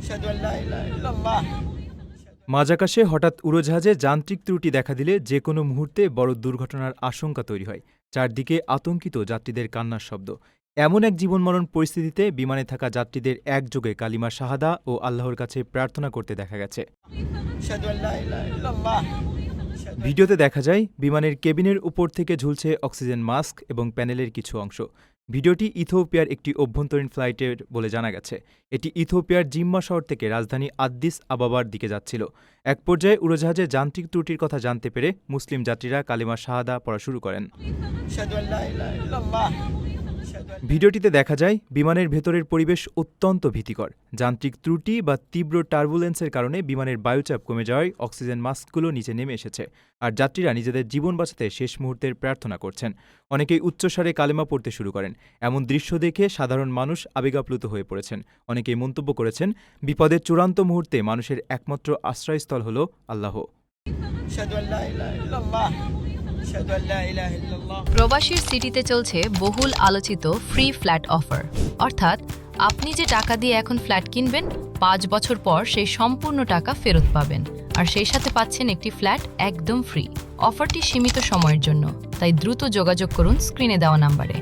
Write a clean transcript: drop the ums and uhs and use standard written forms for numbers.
أشهد أن لا إله إلا الله. মাঝাকাশে হঠাৎ উড়োজাহাজে যান্ত্রিক ত্রুটি দেখা দিলে যে কোনো মুহূর্তে বড় দুর্ঘটনার আশঙ্কা তৈরি হয়। চারদিকে আতঙ্কিত যাত্রীদের কান্নার শব্দ। এমন এক জীবনমরণ পরিস্থিতিতে বিমানে থাকা যাত্রীদের একযোগে কালিমা শাহাদা ও আল্লাহর কাছে প্রার্থনা করতে দেখা গেছে। أشهد أن لا إله إلا الله. ভিডিওতে দেখা যায় বিমানের কেবিনের উপর থেকে ঝুলছে অক্সিজেন মাস্ক এবং প্যানেলের কিছু অংশ। ভিডিওটি ইথিওপিয়ার একটি অভ্যন্তরীণ ফ্লাইটের বলে জানা গেছে। এটি ইথিওপিয়ার জিম্মা শহর থেকে রাজধানী আদ্দিস আবাবার দিকে যাচ্ছিল। এক পর্যায়ে উড়োজাহাজে যান্ত্রিক ত্রুটির কথা জানতে পেরে মুসলিম যাত্রীরা কালিমা শাহাদা পড়া শুরু করেন। أشهد أن لا إله إلا الله. ভিডিওটিতে দেখা যায় বিমানের ভেতরের পরিবেশ অত্যন্ত ভীতিকর। যান্ত্রিক ত্রুটি বা তীব্র টার্বুলেন্সের কারণে বিমানের বায়ুচাপ কমে যাওয়ায় অক্সিজেন মাস্কগুলো নিচে নেমে এসেছে, আর যাত্রীরা নিজেদের জীবন বাঁচাতে শেষ মুহূর্তের প্রার্থনা করছেন। অনেকেই উচ্চস্বরে কালেমা পড়তে শুরু করেন। এমন দৃশ্য দেখে সাধারণ মানুষ আবেগাপ্লুত হয়ে পড়েছেন। অনেকেই মন্তব্য করেছেন, বিপদের চূড়ান্ত মুহূর্তে মানুষের একমাত্র আশ্রয়স্থল হল আল্লাহ। أشهد أن لا إله إلا الله. أشهد أن لا إله إلا الله. প্রবাসীর সিটিতে চলছে বহুল আলোচিত ফ্রি ফ্ল্যাট অফার, অর্থাৎ আপনি যে টাকা দিয়ে এখন ফ্ল্যাট কিনবেন 5 বছর পর সেই সম্পূর্ণ টাকা ফেরত পাবেন, আর সেই সাথে পাচ্ছেন একটি ফ্ল্যাট একদম ফ্রি। অফারটি সীমিত সময়ের জন্য, তাই দ্রুত যোগাযোগ করুন স্ক্রিনে দেওয়া নাম্বারে।